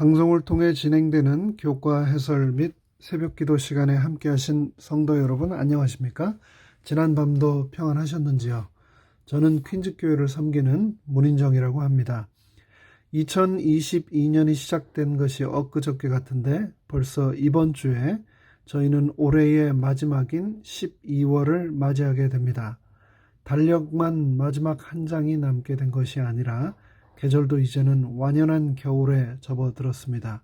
방송을 통해 진행되는 교과 해설 및 새벽기도 시간에 함께하신 성도 여러분 안녕하십니까? 지난 밤도 평안하셨는지요? 저는 퀸즈교회를 섬기는 문인정이라고 합니다. 2022년이 시작된 것이 엊그저께 같은데 벌써 이번 주에 저희는 올해의 마지막인 12월을 맞이하게 됩니다. 달력만 마지막 한 장이 남게 된 것이 아니라 계절도 이제는 완연한 겨울에 접어들었습니다.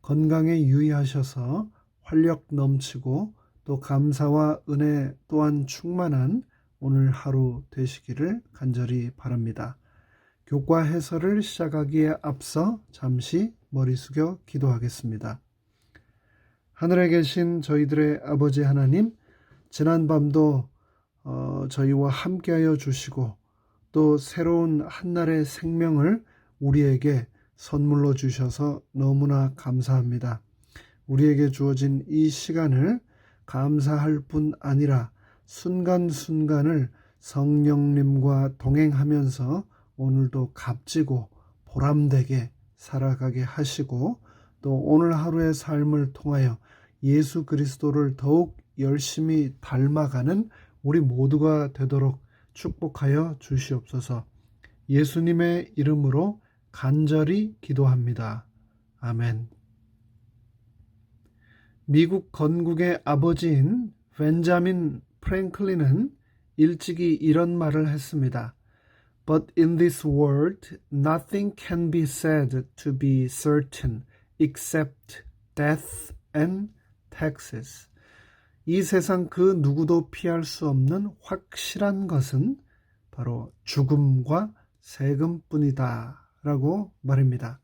건강에 유의하셔서 활력 넘치고 또 감사와 은혜 또한 충만한 오늘 하루 되시기를 간절히 바랍니다. 교과 해설을 시작하기에 앞서 잠시 머리 숙여 기도하겠습니다. 하늘에 계신 저희들의 아버지 하나님, 지난 밤도 저희와 함께하여 주시고 또 새로운 한날의 생명을 우리에게 선물로 주셔서 너무나 감사합니다. 우리에게 주어진 이 시간을 감사할 뿐 아니라 순간순간을 성령님과 동행하면서 오늘도 값지고 보람되게 살아가게 하시고 또 오늘 하루의 삶을 통하여 예수 그리스도를 더욱 열심히 닮아가는 우리 모두가 되도록 축복하여 주시옵소서. 예수님의 이름으로 간절히 기도합니다. 아멘. 미국 건국의 아버지인 벤자민 프랭클린은 일찍이 이런 말을 했습니다. But in this world, nothing can be said to be certain except death and taxes. 이 세상 그 누구도 피할 수 없는 확실한 것은 바로 죽음과 세금뿐이다 라고 말입니다.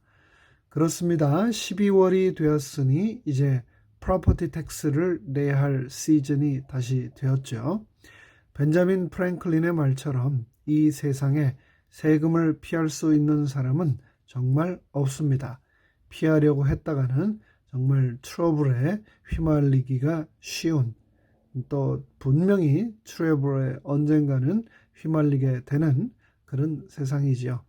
그렇습니다. 12월이 되었으니 이제 프로퍼티 텍스를 내야 할 시즌이 다시 되었죠. 벤자민 프랭클린의 말처럼 이 세상에 세금을 피할 수 있는 사람은 정말 없습니다. 피하려고 했다가는 정말 트러블에 휘말리기가 쉬운, 또 분명히 트러블에 언젠가는 휘말리게 되는 그런 세상이지요.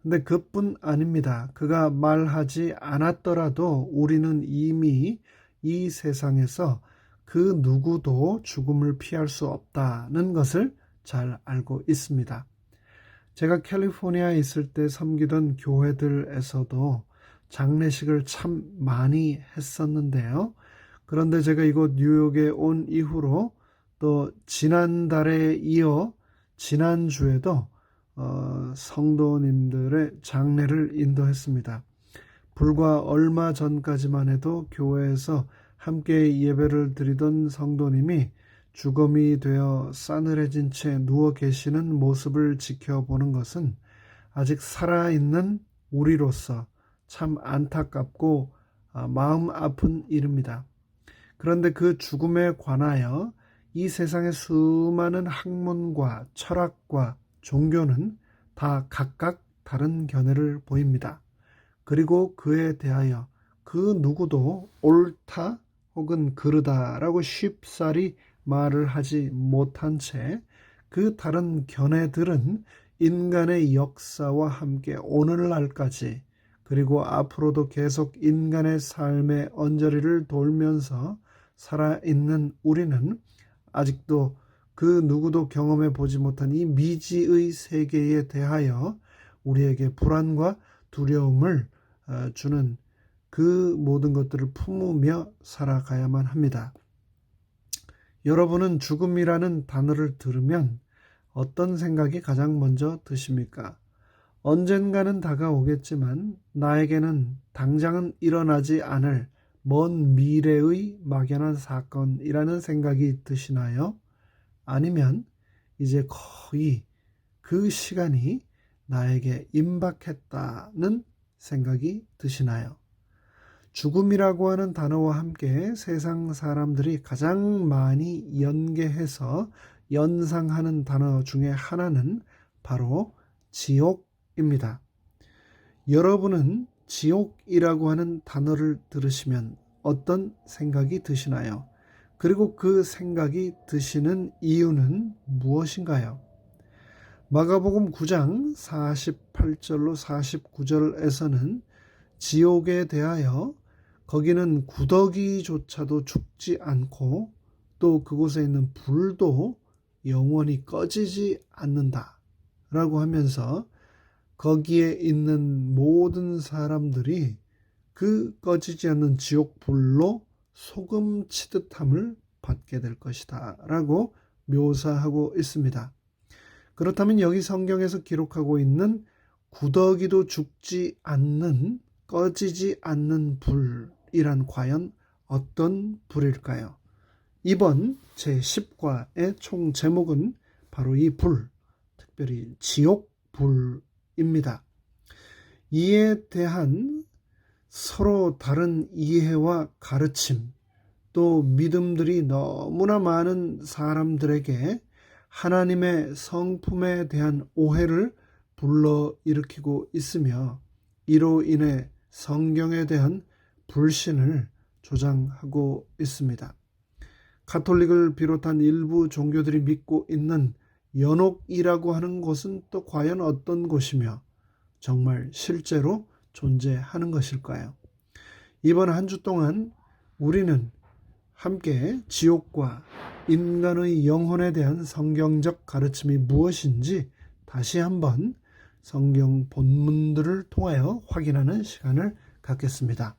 근데 그뿐 아닙니다. 그가 말하지 않았더라도 우리는 이미 이 세상에서 그 누구도 죽음을 피할 수 없다는 것을 잘 알고 있습니다. 제가 캘리포니아에 있을 때 섬기던 교회들에서도 장례식을 참 많이 했었는데요. 그런데 제가 이곳 뉴욕에 온 이후로 또 지난달에 이어 지난주에도 성도님들의 장례를 인도했습니다. 불과 얼마 전까지만 해도 교회에서 함께 예배를 드리던 성도님이 주검이 되어 싸늘해진 채 누워 계시는 모습을 지켜보는 것은 아직 살아있는 우리로서 참 안타깝고 마음 아픈 일입니다. 그런데 그 죽음에 관하여 이 세상의 수많은 학문과 철학과 종교는 다 각각 다른 견해를 보입니다. 그리고 그에 대하여 그 누구도 옳다 혹은 그르다라고 쉽사리 말을 하지 못한 채 그 다른 견해들은 인간의 역사와 함께 오늘날까지 그리고 앞으로도 계속 인간의 삶의 언저리를 돌면서 살아있는 우리는 아직도 그 누구도 경험해 보지 못한 이 미지의 세계에 대하여 우리에게 불안과 두려움을 주는 그 모든 것들을 품으며 살아가야만 합니다. 여러분은 죽음이라는 단어를 들으면 어떤 생각이 가장 먼저 드십니까? 언젠가는 다가오겠지만 나에게는 당장은 일어나지 않을 먼 미래의 막연한 사건이라는 생각이 드시나요? 아니면 이제 거의 그 시간이 나에게 임박했다는 생각이 드시나요? 죽음이라고 하는 단어와 함께 세상 사람들이 가장 많이 연계해서 연상하는 단어 중에 하나는 바로 지옥입니다. 여러분은 지옥이라고 하는 단어를 들으시면 어떤 생각이 드시나요? 그리고 그 생각이 드시는 이유는 무엇인가요? 마가복음 9장 48절로 49절에서는 지옥에 대하여 거기는 구더기조차도 죽지 않고 또 그곳에 있는 불도 영원히 꺼지지 않는다 라고 하면서 거기에 있는 모든 사람들이 그 꺼지지 않는 지옥 불로 소금 치듯함을 받게 될 것이다 라고 묘사하고 있습니다. 그렇다면 여기 성경에서 기록하고 있는 구더기도 죽지 않는 꺼지지 않는 불이란 과연 어떤 불일까요? 이번 제10과의 총 제목은 바로 이 불, 특별히 지옥 불입니다. 이에 대한 서로 다른 이해와 가르침, 또 믿음들이 너무나 많은 사람들에게 하나님의 성품에 대한 오해를 불러일으키고 있으며 이로 인해 성경에 대한 불신을 조장하고 있습니다. 가톨릭을 비롯한 일부 종교들이 믿고 있는 연옥이라고 하는 곳은 또 과연 어떤 곳이며 정말 실제로 존재하는 것일까요? 이번 한 주 동안 우리는 함께 지옥과 인간의 영혼에 대한 성경적 가르침이 무엇인지 다시 한번 성경 본문들을 통하여 확인하는 시간을 갖겠습니다.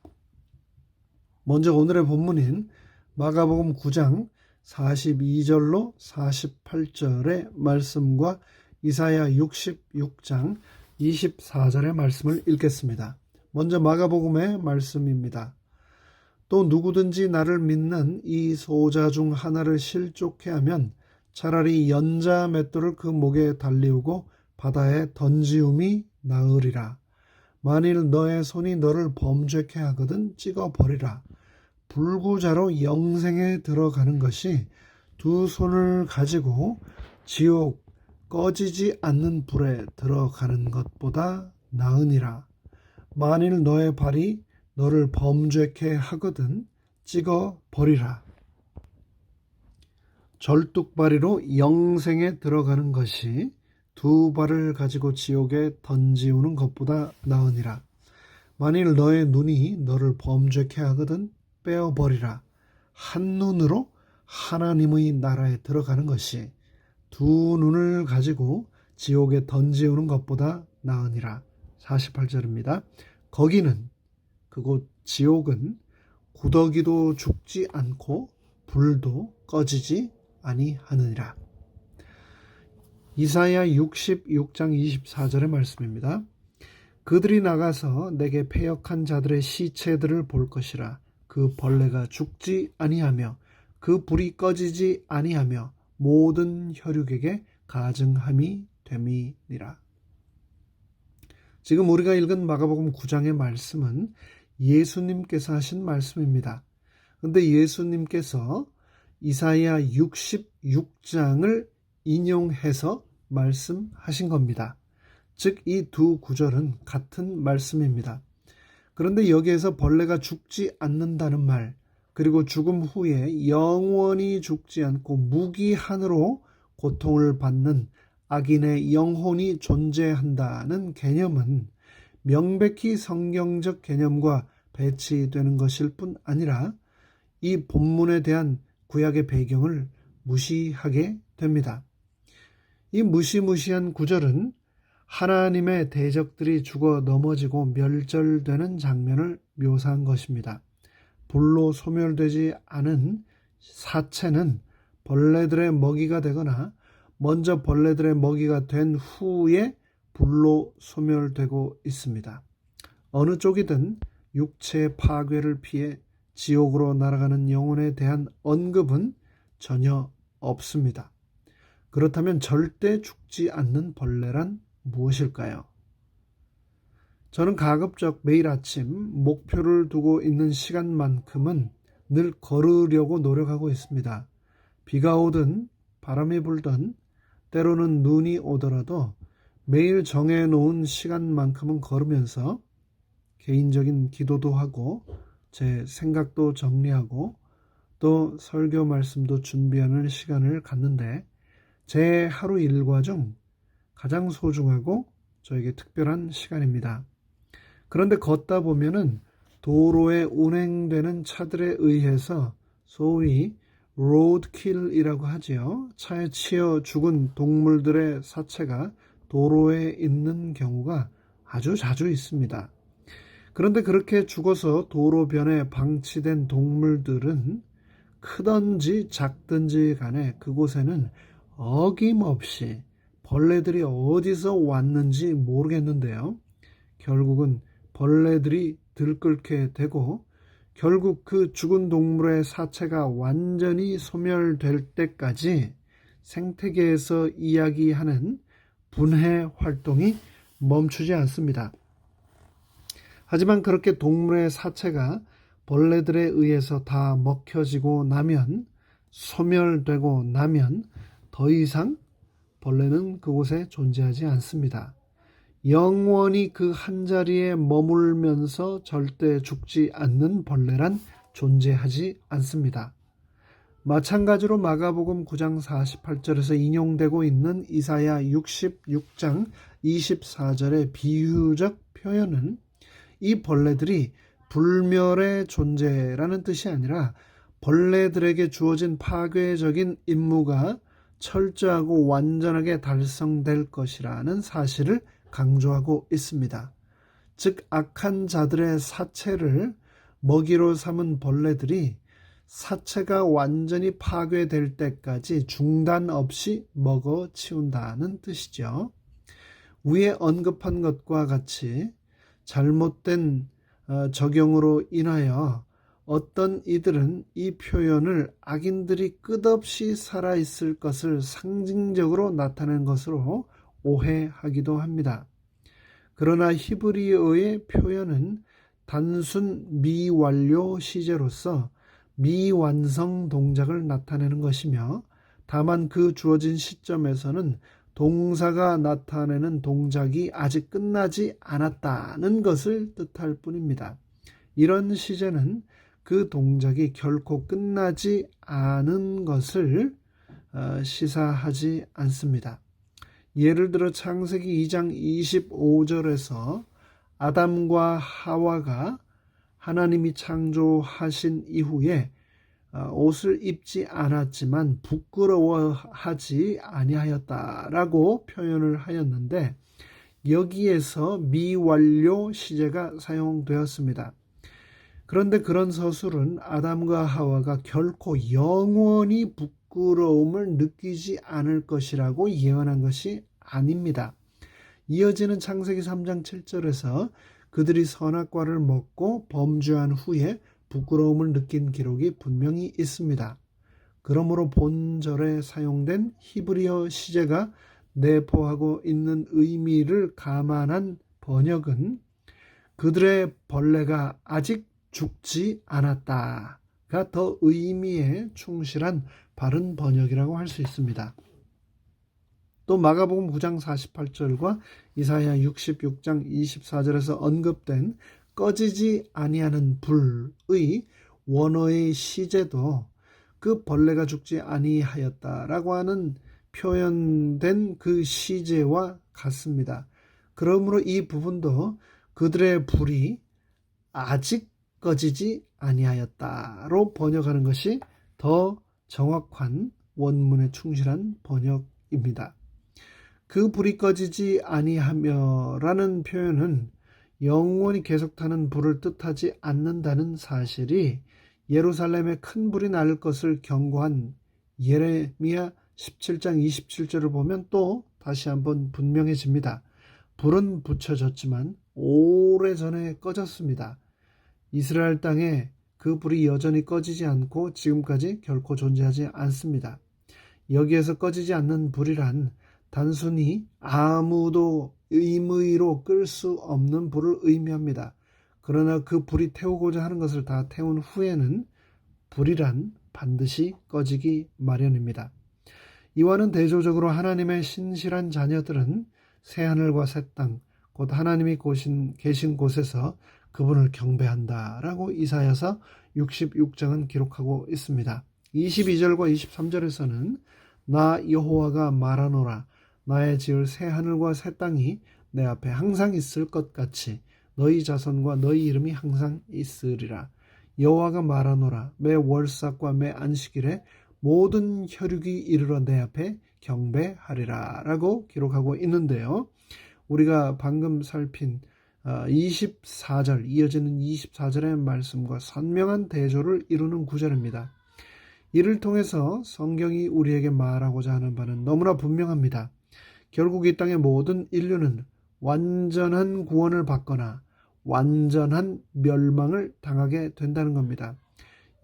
먼저 오늘의 본문인 마가복음 9장 42절로 48절의 말씀과 이사야 66장 24절의 말씀을 읽겠습니다. 먼저 마가복음의 말씀입니다. 또 누구든지 나를 믿는 이 소자 중 하나를 실족해 하면 차라리 연자 맷돌을 그 목에 달리우고 바다에 던지움이 나으리라. 만일 너의 손이 너를 범죄케 하거든 찍어버리라. 불구자로 영생에 들어가는 것이 두 손을 가지고 지옥 꺼지지 않는 불에 들어가는 것보다 나으니라. 만일 너의 발이 너를 범죄케 하거든 찍어버리라. 절뚝발이로 영생에 들어가는 것이 두 발을 가지고 지옥에 던지우는 것보다 나으니라. 만일 너의 눈이 너를 범죄케 하거든 빼어버리라. 한눈으로 하나님의 나라에 들어가는 것이 두 눈을 가지고 지옥에 던지우는 것보다 나으니라. 48절입니다. 거기는 그곳 지옥은 구더기도 죽지 않고 불도 꺼지지 아니하느니라. 이사야 66장 24절의 말씀입니다. 그들이 나가서 내게 패역한 자들의 시체들을 볼 것이라. 그 벌레가 죽지 아니하며 그 불이 꺼지지 아니하며 모든 혈육에게 가증함이 됨이니라. 지금 우리가 읽은 마가복음 9장의 말씀은 예수님께서 하신 말씀입니다. 그런데 예수님께서 이사야 66장을 인용해서 말씀하신 겁니다. 즉 이 두 구절은 같은 말씀입니다. 그런데 여기에서 벌레가 죽지 않는다는 말, 그리고 죽음 후에 영원히 죽지 않고 무기한으로 고통을 받는 악인의 영혼이 존재한다는 개념은 명백히 성경적 개념과 배치되는 것일 뿐 아니라 이 본문에 대한 구약의 배경을 무시하게 됩니다. 이 무시무시한 구절은 하나님의 대적들이 죽어 넘어지고 멸절되는 장면을 묘사한 것입니다. 불로 소멸되지 않은 사체는 벌레들의 먹이가 되거나 먼저 벌레들의 먹이가 된 후에 불로 소멸되고 있습니다. 어느 쪽이든 육체 파괴를 피해 지옥으로 날아가는 영혼에 대한 언급은 전혀 없습니다. 그렇다면 절대 죽지 않는 벌레란 무엇일까요? 저는 가급적 매일 아침 목표를 두고 있는 시간만큼은 늘 걸으려고 노력하고 있습니다. 비가 오든 바람이 불든 때로는 눈이 오더라도 매일 정해놓은 시간만큼은 걸으면서 개인적인 기도도 하고 제 생각도 정리하고 또 설교 말씀도 준비하는 시간을 갖는데 제 하루 일과 중 가장 소중하고 저에게 특별한 시간입니다. 그런데 걷다 보면은 도로에 운행되는 차들에 의해서 소위 로드킬이라고 하지요. 차에 치여 죽은 동물들의 사체가 도로에 있는 경우가 아주 자주 있습니다. 그런데 그렇게 죽어서 도로변에 방치된 동물들은 크든지 작든지 간에 그곳에는 어김없이 벌레들이 어디서 왔는지 모르겠는데요. 결국은 벌레들이 들끓게 되고 결국 그 죽은 동물의 사체가 완전히 소멸될 때까지 생태계에서 이야기하는 분해 활동이 멈추지 않습니다. 하지만 그렇게 동물의 사체가 벌레들에 의해서 다 먹혀지고 나면, 소멸되고 나면 더 이상 벌레는 그곳에 존재하지 않습니다. 영원히 그 한자리에 머물면서 절대 죽지 않는 벌레란 존재하지 않습니다. 마찬가지로 마가복음 9장 48절에서 인용되고 있는 이사야 66장 24절의 비유적 표현은 이 벌레들이 불멸의 존재라는 뜻이 아니라 벌레들에게 주어진 파괴적인 임무가 철저하고 완전하게 달성될 것이라는 사실을 강조하고 있습니다. 즉 악한 자들의 사체를 먹이로 삼은 벌레들이 사체가 완전히 파괴될 때까지 중단 없이 먹어치운다는 뜻이죠. 위에 언급한 것과 같이 잘못된 적용으로 인하여 어떤 이들은 이 표현을 악인들이 끝없이 살아있을 것을 상징적으로 나타낸 것으로 오해하기도 합니다. 그러나 히브리어의 표현은 단순 미완료 시제로서 미완성 동작을 나타내는 것이며 다만 그 주어진 시점에서는 동사가 나타내는 동작이 아직 끝나지 않았다는 것을 뜻할 뿐입니다. 이런 시제는 그 동작이 결코 끝나지 않은 것을 시사하지 않습니다. 예를 들어 창세기 2장 25절에서 아담과 하와가 하나님이 창조하신 이후에 옷을 입지 않았지만 부끄러워하지 아니하였다라고 표현을 하였는데 여기에서 미완료 시제가 사용되었습니다. 그런데 그런 서술은 아담과 하와가 결코 영원히 부끄러움을 느끼지 않을 것이라고 예언한 것이 아닙니다. 이어지는 창세기 3장 7절에서 그들이 선악과를 먹고 범죄한 후에 부끄러움을 느낀 기록이 분명히 있습니다. 그러므로 본절에 사용된 히브리어 시제가 내포하고 있는 의미를 감안한 번역은 그들의 벌레가 아직 죽지 않았다가 더 의미에 충실한 바른 번역이라고 할 수 있습니다. 또 마가복음 9장 48절과 이사야 66장 24절에서 언급된 꺼지지 아니하는 불의 원어의 시제도 그 벌레가 죽지 아니하였다라고 하는 표현된 그 시제와 같습니다. 그러므로 이 부분도 그들의 불이 아직 꺼지지 아니하였다로 번역하는 것이 더 정확한 원문에 충실한 번역입니다. 그 불이 꺼지지 아니하며라는 표현은 영원히 계속타는 불을 뜻하지 않는다는 사실이 예루살렘에 큰 불이 날 것을 경고한 예레미야 17장 27절을 보면 또 다시 한번 분명해집니다. 불은 붙여졌지만 오래전에 꺼졌습니다. 이스라엘 땅에 그 불이 여전히 꺼지지 않고 지금까지 결코 존재하지 않습니다. 여기에서 꺼지지 않는 불이란 단순히 아무도 임의로 끌 수 없는 불을 의미합니다. 그러나 그 불이 태우고자 하는 것을 다 태운 후에는 불이란 반드시 꺼지기 마련입니다. 이와는 대조적으로 하나님의 신실한 자녀들은 새하늘과 새 땅, 곧 하나님이 계신 곳에서 그분을 경배한다라고 이사야서 66장은 기록하고 있습니다. 22절과 23절에서는 나 여호와가 말하노라 나의 지을 새 하늘과 새 땅이 내 앞에 항상 있을 것 같이 너희 자손과 너희 이름이 항상 있으리라. 여호와가 말하노라. 매 월삭과 매 안식일에 모든 혈육이 이르러 내 앞에 경배하리라 라고 기록하고 있는데요. 우리가 방금 살핀 24절, 이어지는 24절의 말씀과 선명한 대조를 이루는 구절입니다. 이를 통해서 성경이 우리에게 말하고자 하는 바는 너무나 분명합니다. 결국 이 땅의 모든 인류는 완전한 구원을 받거나 완전한 멸망을 당하게 된다는 겁니다.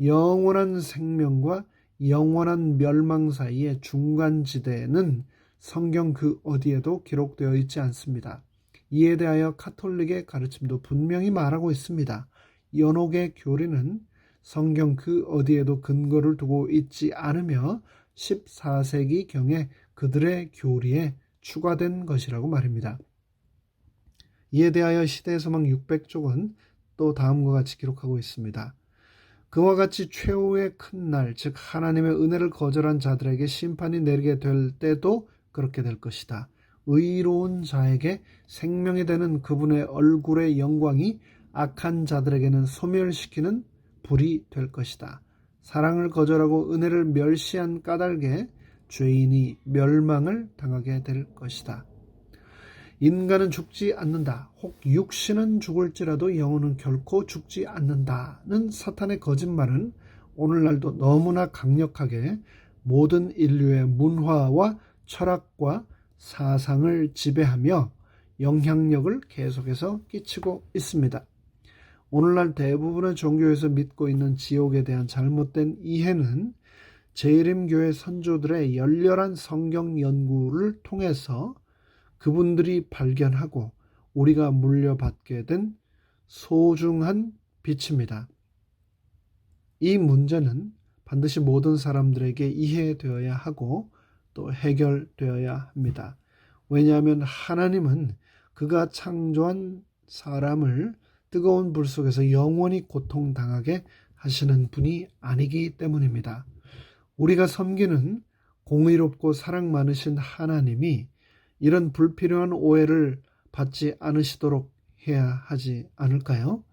영원한 생명과 영원한 멸망 사이의 중간지대에는 성경 그 어디에도 기록되어 있지 않습니다. 이에 대하여 가톨릭의 가르침도 분명히 말하고 있습니다. 연옥의 교리는 성경 그 어디에도 근거를 두고 있지 않으며 14세기경에 그들의 교리에 추가된 것이라고 말입니다. 이에 대하여 시대소망 600쪽은 또 다음과 같이 기록하고 있습니다. 그와 같이 최후의 큰 날, 즉 하나님의 은혜를 거절한 자들에게 심판이 내리게 될 때도 그렇게 될 것이다. 의로운 자에게 생명이 되는 그분의 얼굴의 영광이 악한 자들에게는 소멸시키는 불이 될 것이다. 사랑을 거절하고 은혜를 멸시한 까닭에 죄인이 멸망을 당하게 될 것이다. 인간은 죽지 않는다. 혹 육신은 죽을지라도 영혼은 결코 죽지 않는다는 사탄의 거짓말은 오늘날도 너무나 강력하게 모든 인류의 문화와 철학과 사상을 지배하며 영향력을 계속해서 끼치고 있습니다. 오늘날 대부분의 종교에서 믿고 있는 지옥에 대한 잘못된 이해는 재림교회 선조들의 열렬한 성경 연구를 통해서 그분들이 발견하고 우리가 물려받게 된 소중한 빛입니다. 이 문제는 반드시 모든 사람들에게 이해되어야 하고 또 해결되어야 합니다. 왜냐하면 하나님은 그가 창조한 사람을 뜨거운 불 속에서 영원히 고통당하게 하시는 분이 아니기 때문입니다. 우리가 섬기는 공의롭고 사랑 많으신 하나님이 이런 불필요한 오해를 받지 않으시도록 해야 하지 않을까요?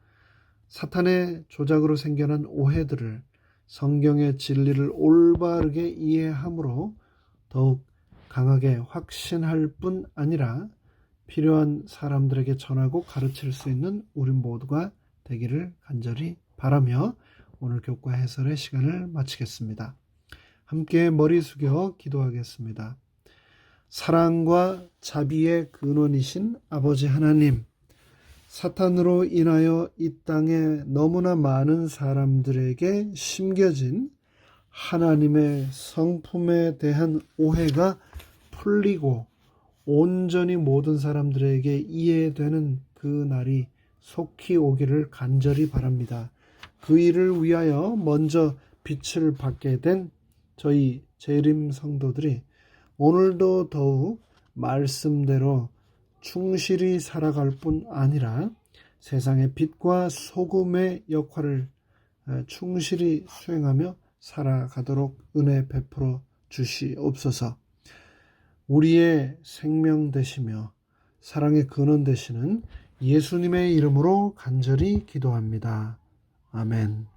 사탄의 조작으로 생겨난 오해들을 성경의 진리를 올바르게 이해함으로 더욱 강하게 확신할 뿐 아니라 필요한 사람들에게 전하고 가르칠 수 있는 우리 모두가 되기를 간절히 바라며 오늘 교과 해설의 시간을 마치겠습니다. 함께 머리 숙여 기도하겠습니다. 사랑과 자비의 근원이신 아버지 하나님, 사탄으로 인하여 이 땅에 너무나 많은 사람들에게 심겨진 하나님의 성품에 대한 오해가 풀리고 온전히 모든 사람들에게 이해되는 그 날이 속히 오기를 간절히 바랍니다. 그 일을 위하여 먼저 빛을 받게 된 저희 재림 성도들이 오늘도 더욱 말씀대로 충실히 살아갈 뿐 아니라 세상의 빛과 소금의 역할을 충실히 수행하며 살아가도록 은혜 베풀어 주시옵소서. 우리의 생명 되시며 사랑의 근원 되시는 예수님의 이름으로 간절히 기도합니다. 아멘.